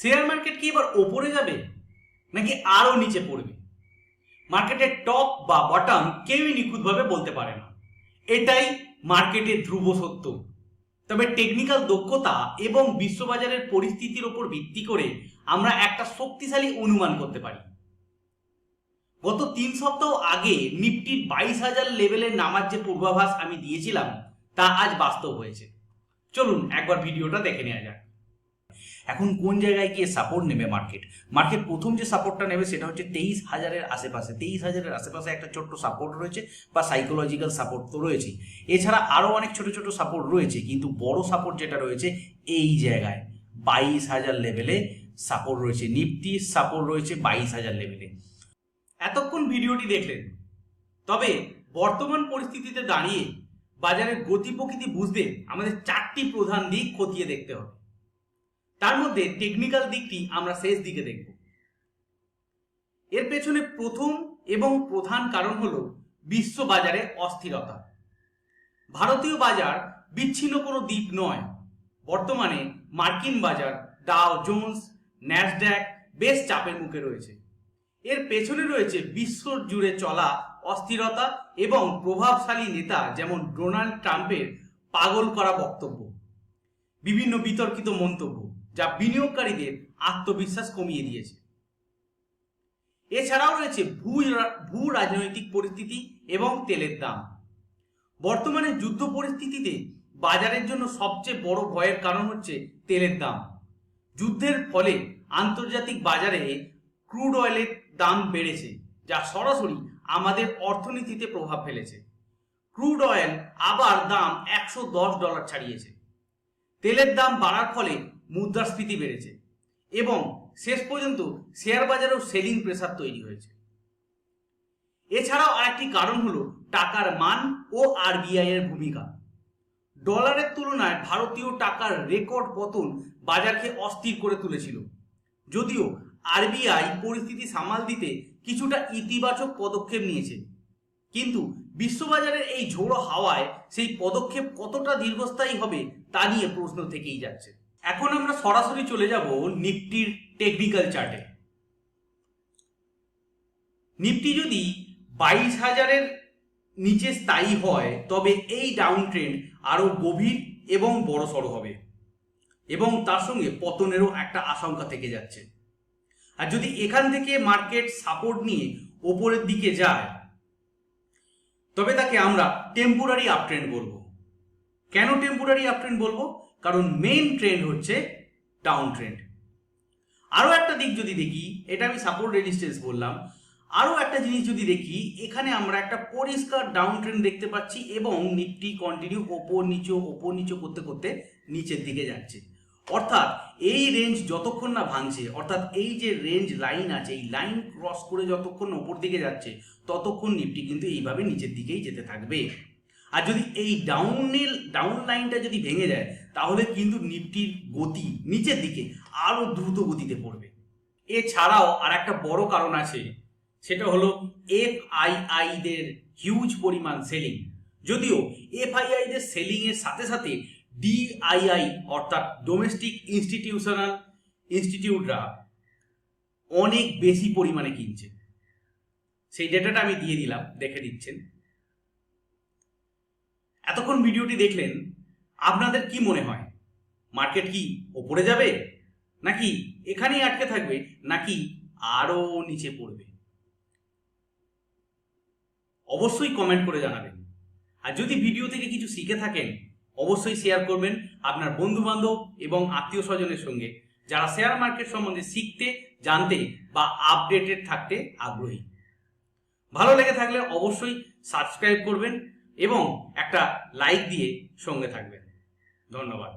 Share market কি এবার ওপরে যাবে নাকি আরো নিচে পড়বে? মার্কেটের টপ বা বটম কেউই নিখুঁতভাবে বলতে পারে না, এটাই মার্কেটের ধ্রুব সত্য। তবে টেকনিক্যাল দক্ষতা এবং বিশ্ববাজারের পরিস্থিতির উপর ভিত্তি করে আমরা একটা শক্তিশালী অনুমান করতে পারি। গত 3 সপ্তাহ আগে নিফটির 22,000 লেভেলের নামার যে পূর্বাভাস আমি দিয়েছিলাম তা আজ বাস্তব হয়েছে। চলুন একবার ভিডিওটা দেখে নেওয়া যাক। এখন কোন জায়গায় গিয়ে সাপোর্ট নেবে মার্কেট প্রথম যে সাপোর্টটা নেবে সেটা হচ্ছে 23,000-এর আশেপাশে। 23,000-এর আশেপাশে একটা ছোট্ট সাপোর্ট রয়েছে বা সাইকোলজিক্যাল সাপোর্ট তো রয়েছে। এছাড়া আরও অনেক ছোট ছোট সাপোর্ট রয়েছে, কিন্তু বড় সাপোর্ট যেটা রয়েছে এই জায়গায় 22,000 লেভেলে সাপোর্ট রয়েছে। নিফটির সাপোর্ট রয়েছে 22,000 লেভেলে। এতক্ষণ ভিডিওটি দেখলেন, তবে বর্তমান পরিস্থিতিতে দাঁড়িয়ে বাজারের গতি প্রকৃতি বুঝতে আমাদের 4টি প্রধান দিক খতিয়ে দেখতে হবে। তার মধ্যে টেকনিক্যাল দিকটি আমরা শেষ দিকে দেখব। এর পেছনে প্রথম এবং প্রধান কারণ হলো বিশ্ব বাজারে অস্থিরতা। ভারতীয় বাজার বিচ্ছিন্ন কোনো দ্বীপ নয়। বর্তমানে মার্কিন বাজার, ডাও জোন্স, ন্যাসড্যাক বেশ চাপের মুখে রয়েছে। এর পেছনে রয়েছে বিশ্ব জুড়ে চলা অস্থিরতা এবং প্রভাবশালী নেতা যেমন ডোনাল্ড ট্রাম্পের পাগল করা বক্তব্য, বিভিন্ন বিতর্কিত মন্তব্য যা বিনিয়োগকারীদের আত্মবিশ্বাস কমিয়ে দিয়েছে। এছাড়াও রয়েছে ভূ রাজনৈতিক পরিস্থিতি এবং তেলের দাম। বর্তমানে যুদ্ধ পরিস্থিতিতে বাজারের জন্য সবচেয়ে বড় ভয়ের কারণ হচ্ছে তেলের দাম। যুদ্ধের ফলে আন্তর্জাতিক বাজারে ক্রুড অয়েলের দাম বেড়েছে, যা সরাসরি আমাদের অর্থনীতিতে প্রভাব ফেলেছে। ক্রুড অয়েল আবার দাম $110 ছাড়িয়েছে। তেলের দাম বাড়ার ফলে মুদ্রাস্ফীতি বেড়েছে এবং শেষ পর্যন্ত শেয়ার বাজারেও সেলিং প্রেসার তৈরি হয়েছে। এছাড়াও আরেকটি কারণ হলো টাকার মান ও আরবিআই এর ভূমিকা। ডলারের তুলনায় ভারতীয় টাকার রেকর্ড পতন বাজারকে অস্থির করে তুলেছিল। যদিও আরবিআই পরিস্থিতি সামাল দিতে কিছুটা ইতিবাচক পদক্ষেপ নিয়েছে, কিন্তু বিশ্ববাজারের এই ঝোড়ো হাওয়ায় সেই পদক্ষেপ কতটা দীর্ঘস্থায়ী হবে তা নিয়ে প্রশ্ন থেকেই যাচ্ছে। এখন আমরা সরাসরি চলে যাব নিফটির টেকনিক্যাল চার্টে। নিফটি যদি 22,000-এর নিচে স্থায়ী হয় তবে এই ডাউন ট্রেন্ড আরো গভীর এবং বড়সড় হবে এবং তার সঙ্গে পতনেরও একটা আশঙ্কা থেকে যাচ্ছে। আর যদি এখান থেকে মার্কেট সাপোর্ট নিয়ে ওপরের দিকে যায় তবে তাকে আমরা টেম্পোরারি আপট্রেন্ড বলবো। কেন টেম্পোরারি আপট্রেন্ড বলবো? কারণ মেইন ট্রেন্ড হচ্ছে ডাউন ট্রেন্ড। আরও একটা দিক যদি দেখি, এটা আমি সাপোর্ট রেজিস্ট্যান্স বললাম, আরও একটা জিনিস যদি দেখি, এখানে আমরা একটা পরিষ্কার ডাউন ট্রেন্ড দেখতে পাচ্ছি এবং নিফটি কন্টিনিউ ওপর নিচে করতে করতে নিচের দিকে যাচ্ছে। অর্থাৎ এই রেঞ্জ যতক্ষণ না ভাঙছে, অর্থাৎ এই যে রেঞ্জ লাইন আছে এই লাইন ক্রস করে যতক্ষণ ওপর দিকে যাচ্ছে ততক্ষণ নিফটি কিন্তু এইভাবে নিচের দিকেই যেতে থাকবে। আর যদি এই ডাউন লাইনটা যদি ভেঙে যায় তাহলে কিন্তু নিফটির গতি নিচের দিকে আরো দ্রুত গতিতে পড়বে। এছাড়াও আর একটা বড় কারণ আছে, সেটা হলো এফআইআই দের হিউজ পরিমাণ সেলিং। যদিও এফআইআই দের সেলিং এর সাথে সাথে ডিআইআই অর্থাৎ ডোমেস্টিক ইনস্টিটিউটরা অনেক বেশি পরিমাণে কিনছে। সেই ডেটাটা আমি দিয়ে দিলাম, দেখে দিচ্ছেন। এতক্ষণ ভিডিওটি দেখলেন, আপনাদের কি মনে হয় মার্কেট কি ওপরে যাবে নাকি এখানেই আটকে থাকবে নাকি আরো নিচে পড়বে? অবশ্যই কমেন্ট করে জানাবেন। আর যদি ভিডিও থেকে কিছু শিখে থাকেন অবশ্যই শেয়ার করবেন আপনার বন্ধু বান্ধব এবং আত্মীয় স্বজনের সঙ্গে যারা শেয়ার মার্কেট সম্বন্ধে শিখতে, জানতে বা আপডেটেড থাকতে আগ্রহী। ভালো লেগে থাকলে অবশ্যই সাবস্ক্রাইব করবেন এবং একটা লাইক দিয়ে সঙ্গে থাকবেন। ধন্যবাদ।